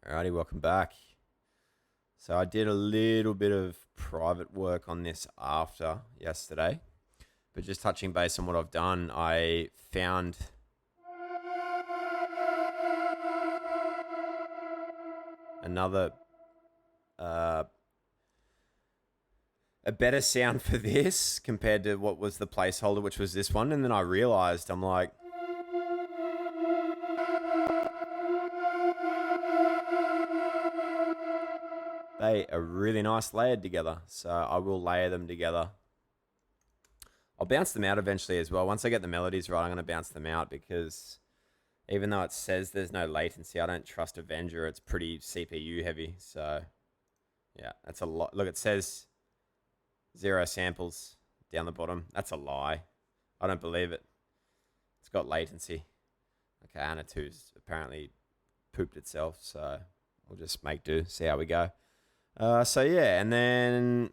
Alrighty, welcome back. So I did a little bit of private work on this after yesterday, but just touching base on what I've done, I found another a better sound for this compared to what was the placeholder, which was this one. And then I realized, I'm like, they are really nice layered together. So I will layer them together. I'll bounce them out eventually as well. Once I get the melodies right, I'm going to bounce them out because even though it says there's no latency, I don't trust Avenger. It's pretty CPU heavy. So yeah, that's a lot. Look, it says 0 samples down the bottom. That's a lie. I don't believe it. It's got latency. Okay, Anna 2's apparently pooped itself. So we'll just make do, see how we go. So yeah, and then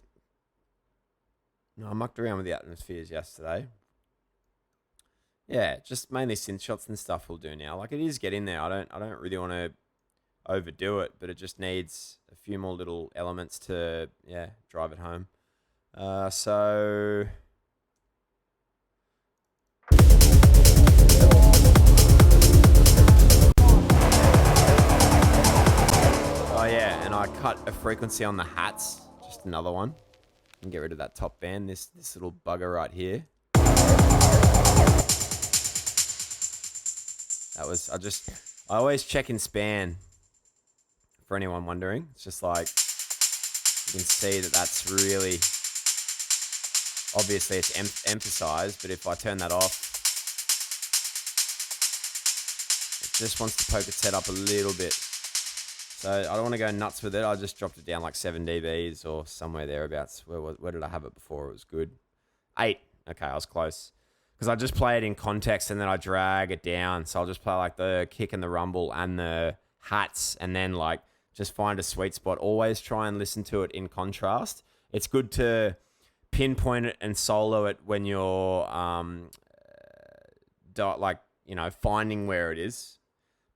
I mucked around with the atmospheres yesterday. Yeah, just mainly synth shots and stuff we'll do now. Like, it is getting there. I don't really want to overdo it, but it just needs a few more little elements to drive it home. So oh yeah, and I cut a frequency on the hats, just another one. And get rid of that top band, this little bugger right here. That was, I always check in span, for anyone wondering. It's just like, you can see that that's really, obviously it's emphasized, but if I turn that off, it just wants to poke its head up a little bit. So I don't want to go nuts with it. I just dropped it down like 7 dBs or somewhere thereabouts. Where did I have it before? It was good. 8. Okay, I was close. Because I just play it in context and then I drag it down. So I'll just play like the kick and the rumble and the hats and then like just find a sweet spot. Always try and listen to it in contrast. It's good to pinpoint it and solo it when you're finding where it is.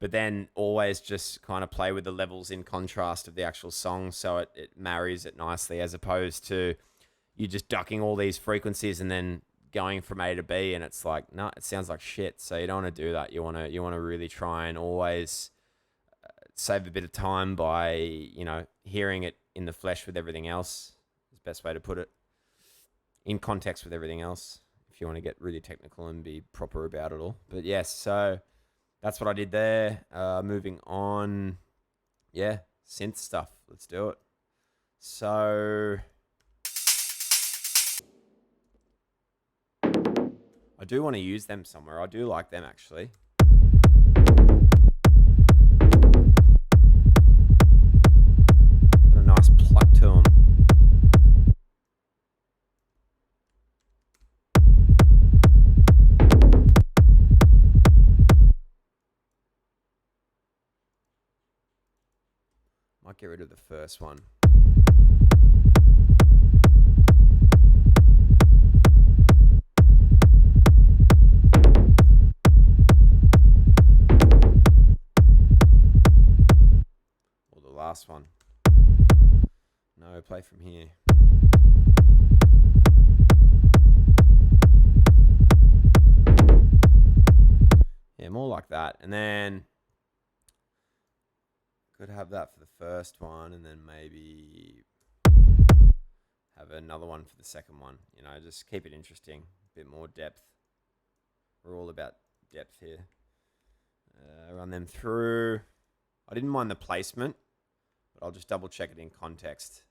But then always just kind of play with the levels in contrast of the actual song so it marries it nicely, as opposed to you just ducking all these frequencies and then going from A to B and it's like, no, it sounds like shit. So you don't want to do that. You want to really try and always save a bit of time by, hearing it in the flesh with everything else is the best way to put it. In context with everything else, if you want to get really technical and be proper about it all. But yes, so that's what I did there. Moving on. Yeah, synth stuff. Let's do it. So I do want to use them somewhere. I do like them, actually. Got a nice pluck to them. Might get rid of the first one. Or the last one. No, play from here. Yeah, more like that. And then could have that for the first one and then maybe have another one for the second one. Just keep it interesting, a bit more depth. We're all about depth here. Run them through. I didn't mind the placement, but I'll just double check it in context.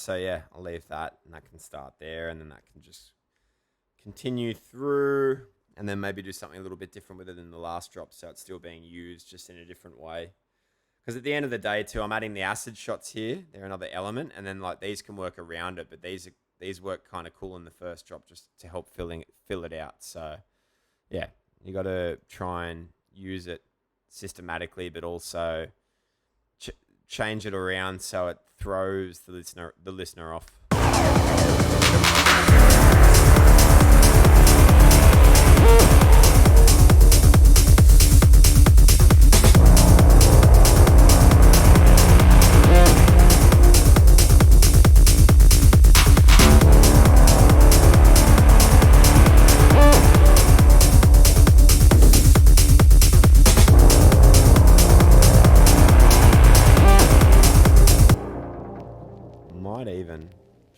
so yeah, I'll leave that, and that can start there, and then that can just continue through, and then maybe do something a little bit different with it than the last drop, so it's still being used just in a different way. Because at the end of the day too, I'm adding the acid shots here. They're another element, and then like these can work around it, but these work kind of cool in the first drop just to help fill it out. So yeah, you got to try and use it systematically, but also change it around so it throws the listener off. Even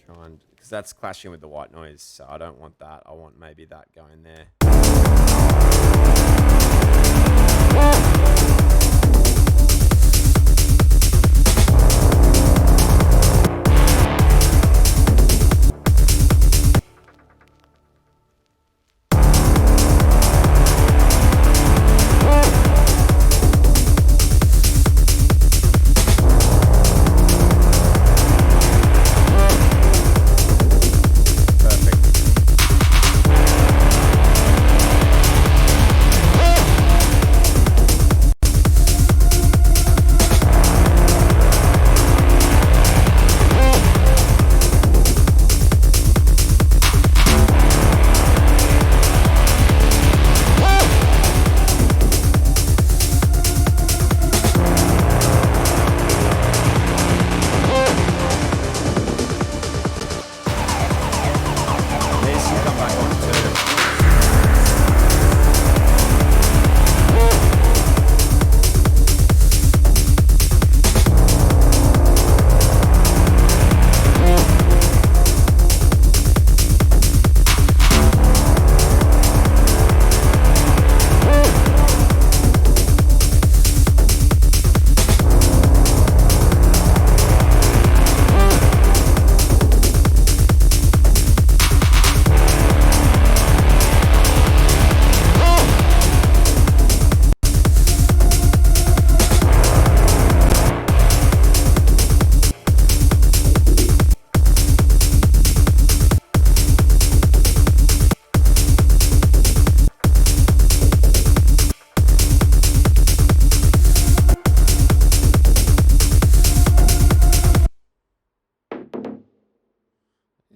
try and, because that's clashing with the white noise, so I don't want that. I want maybe that going there.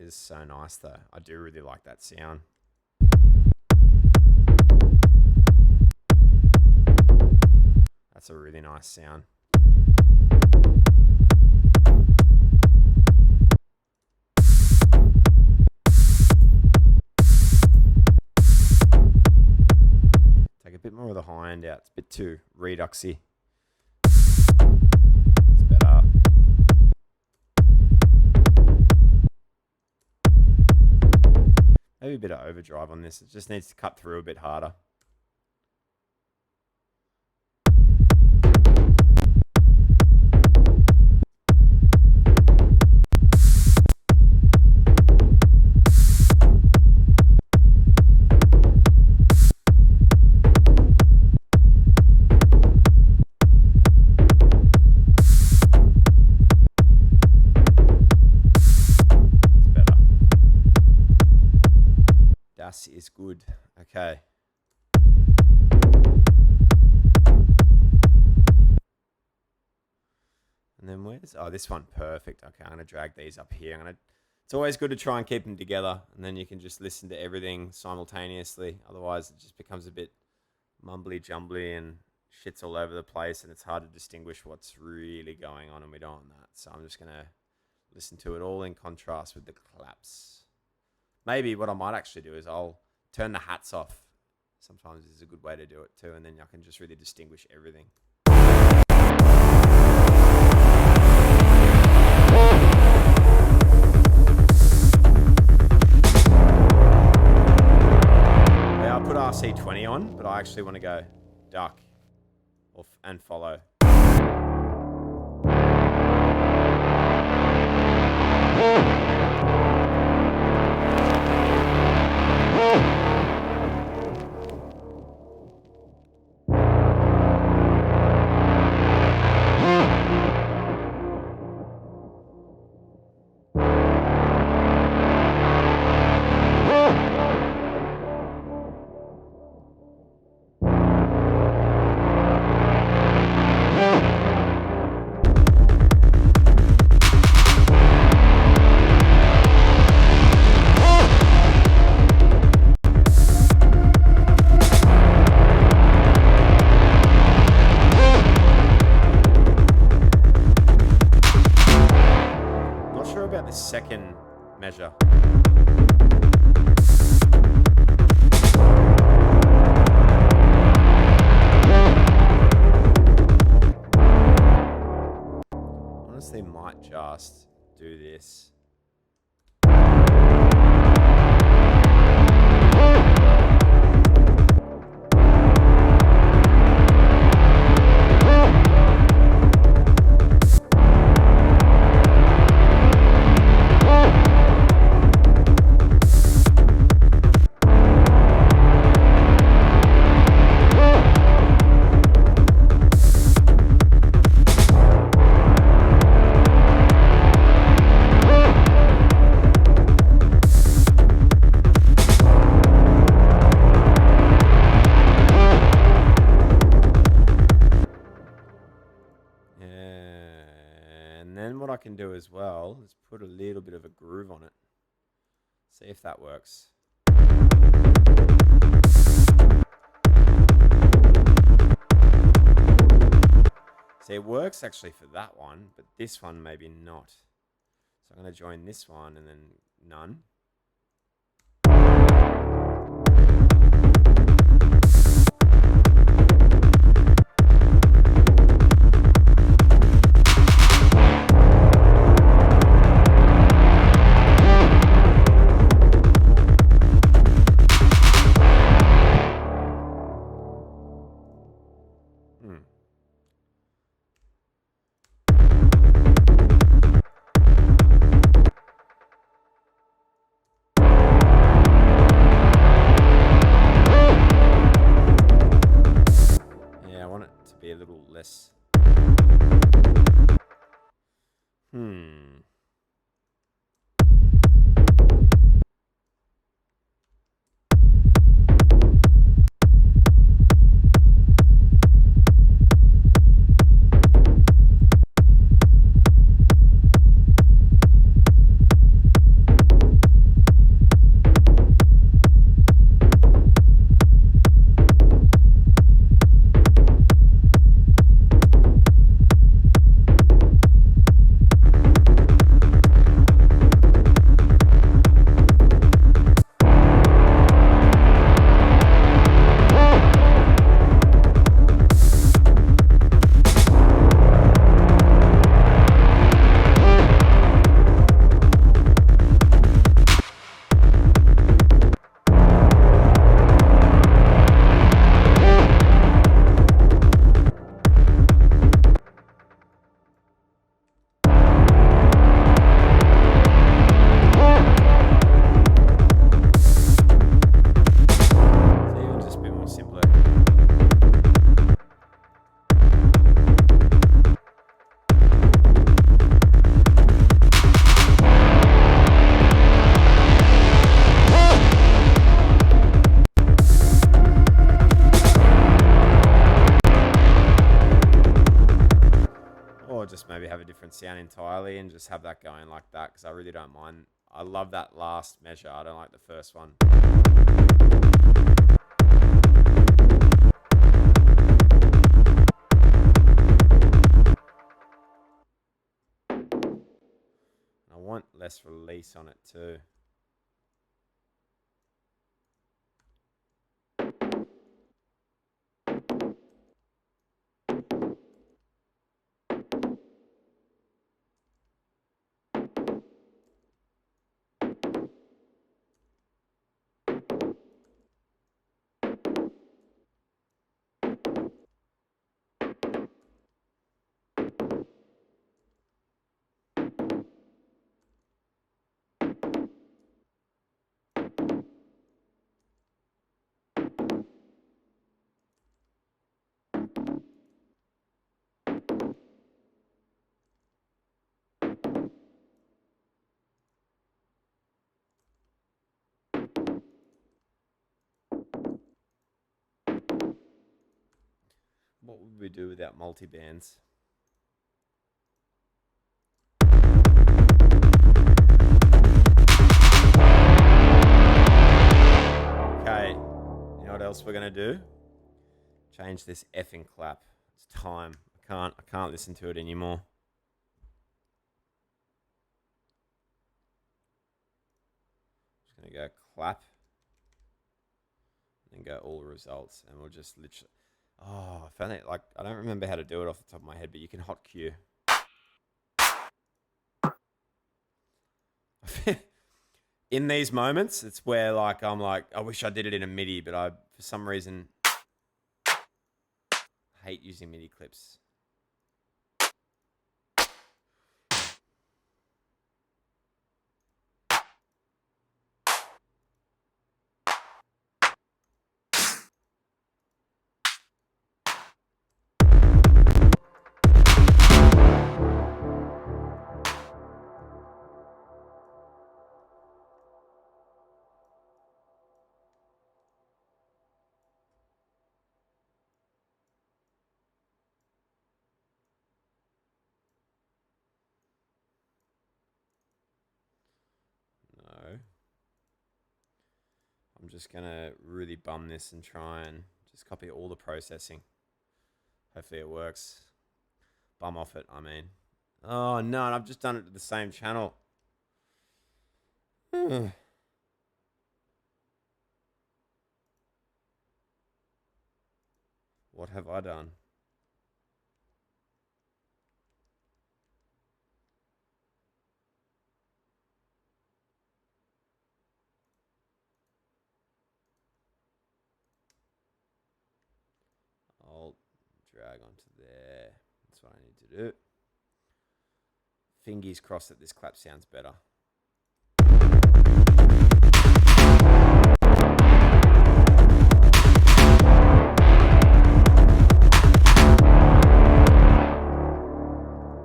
Is so nice though. I do really like that sound. That's a really nice sound. Take a bit more of the high end out. It's a bit too reduxy. It's better. Maybe a bit of overdrive on this. It just needs to cut through a bit harder. Das is good. Okay. And then where's... Oh, this one. Perfect. Okay, I'm going to drag these up here. It's always good to try and keep them together, and then you can just listen to everything simultaneously. Otherwise, it just becomes a bit mumbly-jumbly and shit's all over the place, and it's hard to distinguish what's really going on, and we don't want that. So I'm just going to listen to it all in contrast with the claps. Maybe what I might actually do is I'll turn the hats off. Sometimes it's a good way to do it too, and then I can just really distinguish everything. Yeah, I'll put RC20 on, but I actually want to go duck and follow. Second measure. Honestly, might just do this. What I can do as well is put a little bit of a groove on it. See if that works. See, it works actually for that one, but this one maybe not. So I'm going to join this one and then none. Be a little less. Just maybe have a different sound entirely and just have that going like that, because I really don't mind. I love that last measure. I don't like the first one. I want less release on it too. What would we do without multi-bands? Okay, you know what else we're gonna do? Change this effing clap. It's time. I can't listen to it anymore. Just gonna go clap. And go all results, and we'll just literally. Oh, I found it like I don't remember how to do it off the top of my head, but you can hot cue. In these moments, it's where like I'm like, I wish I did it in a MIDI, but I for some reason hate using MIDI clips. No. I'm just gonna really bum this and try and just copy all the processing. Hopefully it works. Bum off it, I mean. Oh no, and I've just done it to the same channel. What have I done? I'll drag onto there. That's what I need to do. Fingers crossed that this clap sounds better. I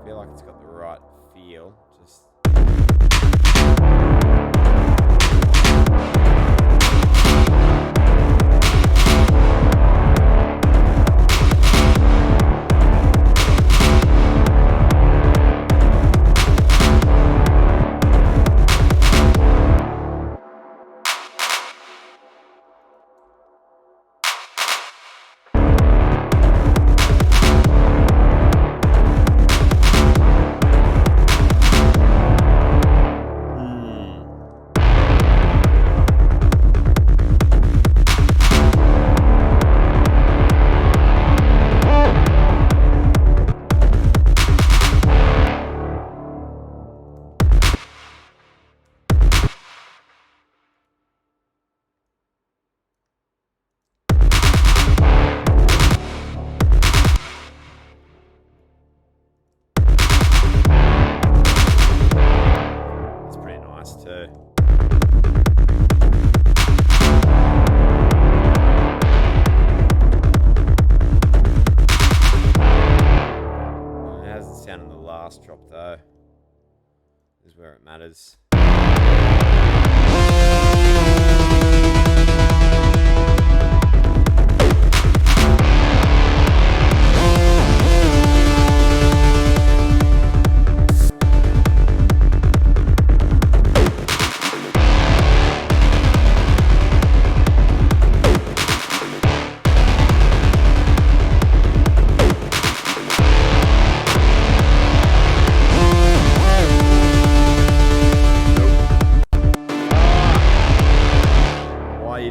feel like it's got the right feel. Just too. It hasn't sounded the last drop though. This is where it matters.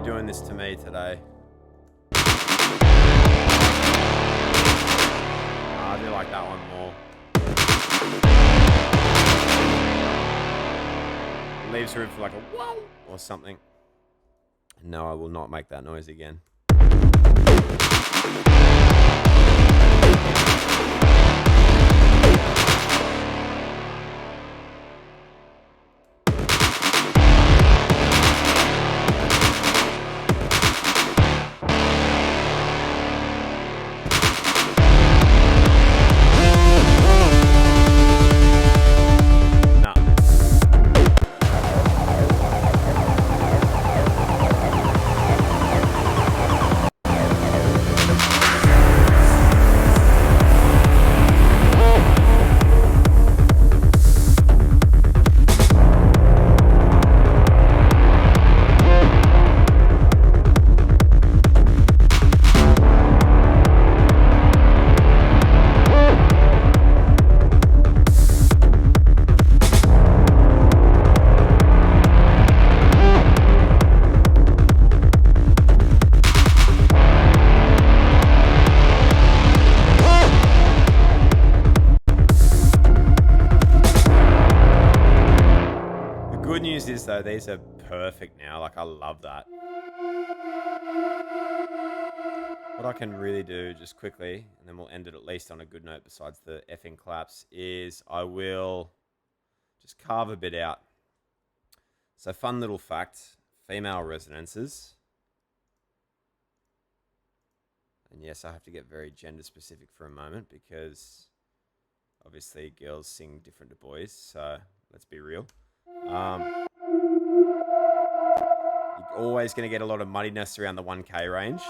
Doing this to me today. I do like that one more. It leaves room for like a whoa or something. No, I will not make that noise again. So these are perfect now. Like, I love that. What I can really do just quickly, and then we'll end it at least on a good note besides the effing claps, is I will just carve a bit out. So fun little fact, female resonances. And yes, I have to get very gender specific for a moment because obviously girls sing different to boys. So let's be real. You're always going to get a lot of muddiness around the 1K range.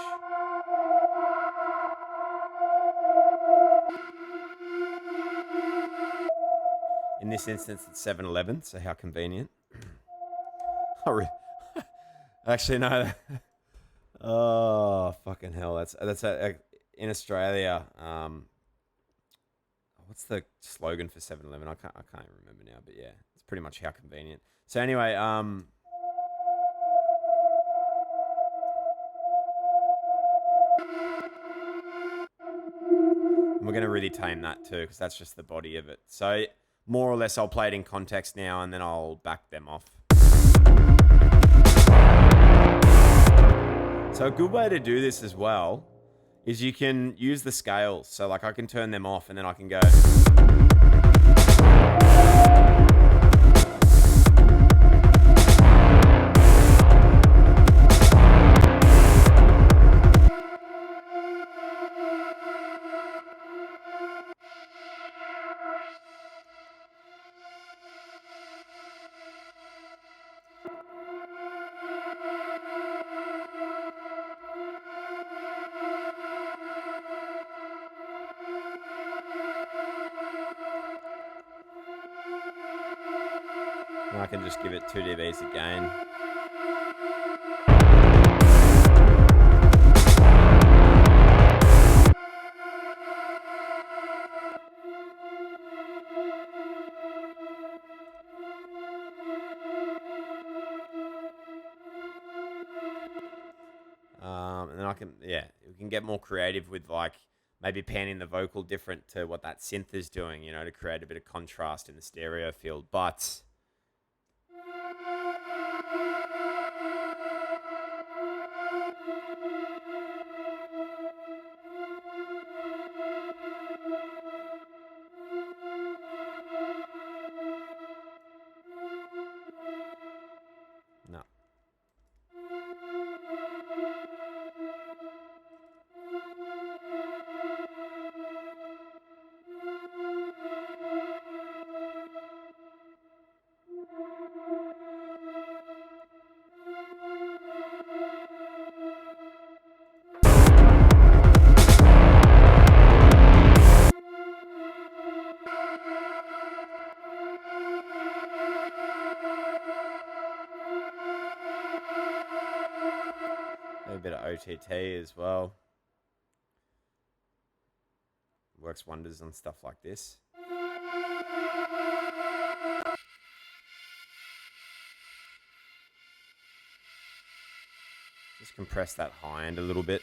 In this instance, it's 711, so how convenient. Actually, no. Oh, fucking hell. That's in Australia. What's the slogan for 711? I can't remember now, but yeah, it's pretty much how convenient. So anyway, we're going to really tame that too, because that's just the body of it. So more or less, I'll play it in context now, and then I'll back them off. So a good way to do this as well is you can use the scales. So like I can turn them off, and then I can go. And I can just give it 2 dBs again. And then I can, we can get more creative with like maybe panning the vocal different to what that synth is doing, you know, to create a bit of contrast in the stereo field. But no. A bit of OTT as well. Works wonders on stuff like this. Just compress that high end a little bit.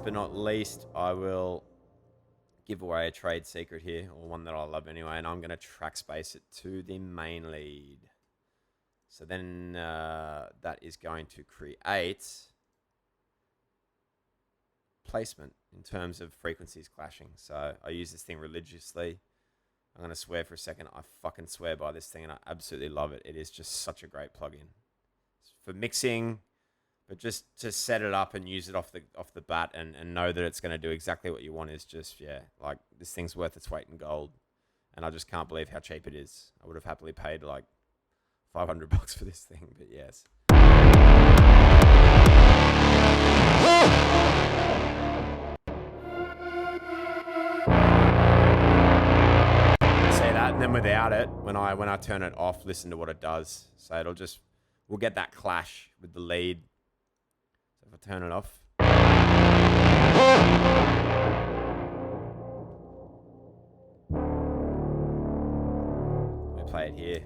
But not least, I will give away a trade secret here, or one that I love anyway, and I'm going to track space it to the main lead. So then that is going to create placement in terms of frequencies clashing. So I use this thing religiously. I'm going to swear for a second. I fucking swear by this thing, and I absolutely love it. It is just such a great plugin for mixing. But just to set it up and use it off the bat and know that it's going to do exactly what you want is just, like this thing's worth its weight in gold. And I just can't believe how cheap it is. I would have happily paid like $500 for this thing, but yes. See that? And then without it, when I turn it off, listen to what it does. So we'll get that clash with the lead. So if I turn it off. Let me play it here.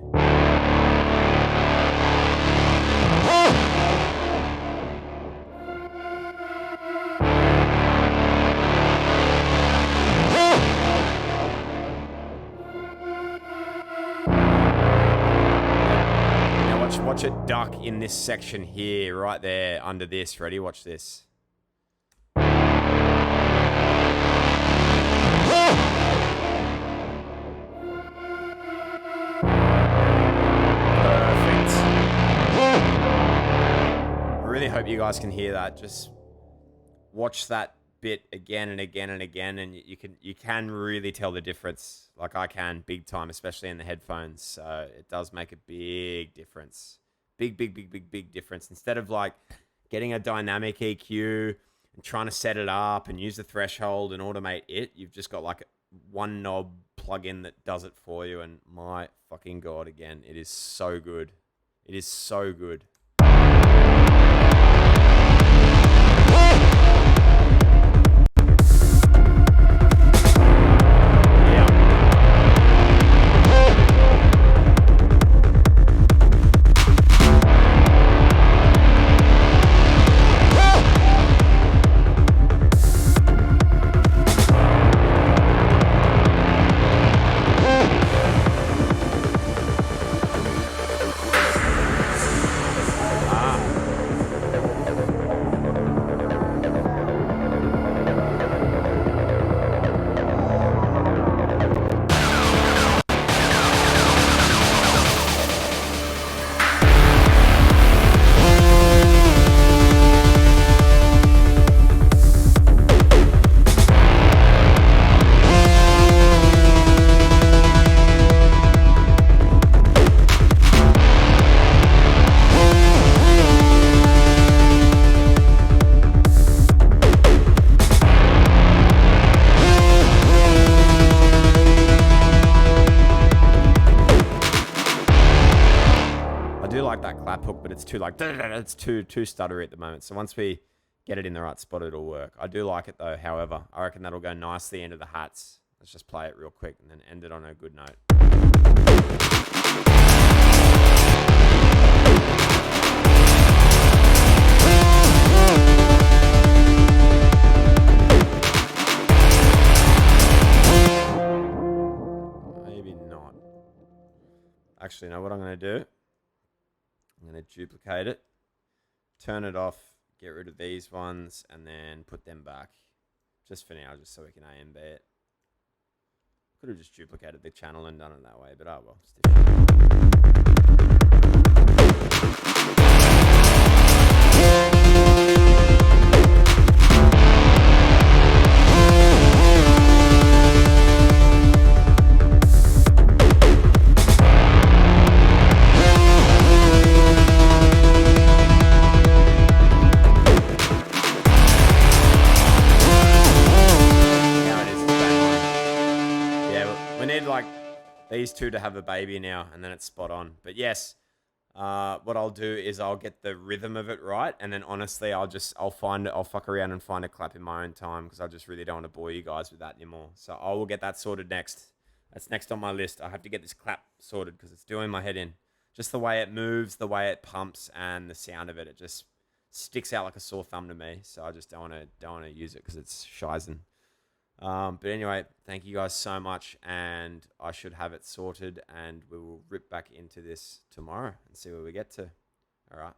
Watch it duck in this section here, right there, under this. Ready? Watch this. Perfect. I really hope you guys can hear that. Just watch that bit again and again and again, and you can really tell the difference. Like I can, big time, especially in the headphones. So it does make a big difference. Big difference. Instead of like getting a dynamic EQ and trying to set it up and use the threshold and automate it, you've just got like one knob plug-in that does it for you. And my fucking God, again, it is so good. It is so good. But it's too like it's too stuttery at the moment. So once we get it in the right spot, it'll work. I do like it though. However, I reckon that'll go nicely into the hats. Let's just play it real quick and then end it on a good note. Maybe not. Actually, know what I'm going to do? I'm going to duplicate it, turn it off, get rid of these ones, and then put them back. Just for now, just so we can A and B it. Could have just duplicated the channel and done it that way, but oh well. These two to have a baby now, and then it's spot on. But yes, what I'll do is I'll get the rhythm of it right, and then honestly, I'll fuck around and find a clap in my own time, because I just really don't want to bore you guys with that anymore. So I will get that sorted next. That's next on my list. I have to get this clap sorted because it's doing my head in. Just the way it moves, the way it pumps, and the sound of it. It just sticks out like a sore thumb to me. So I just don't want to use it because it's shizen. But anyway, thank you guys so much, and I should have it sorted, and we will rip back into this tomorrow and see where we get to. All right.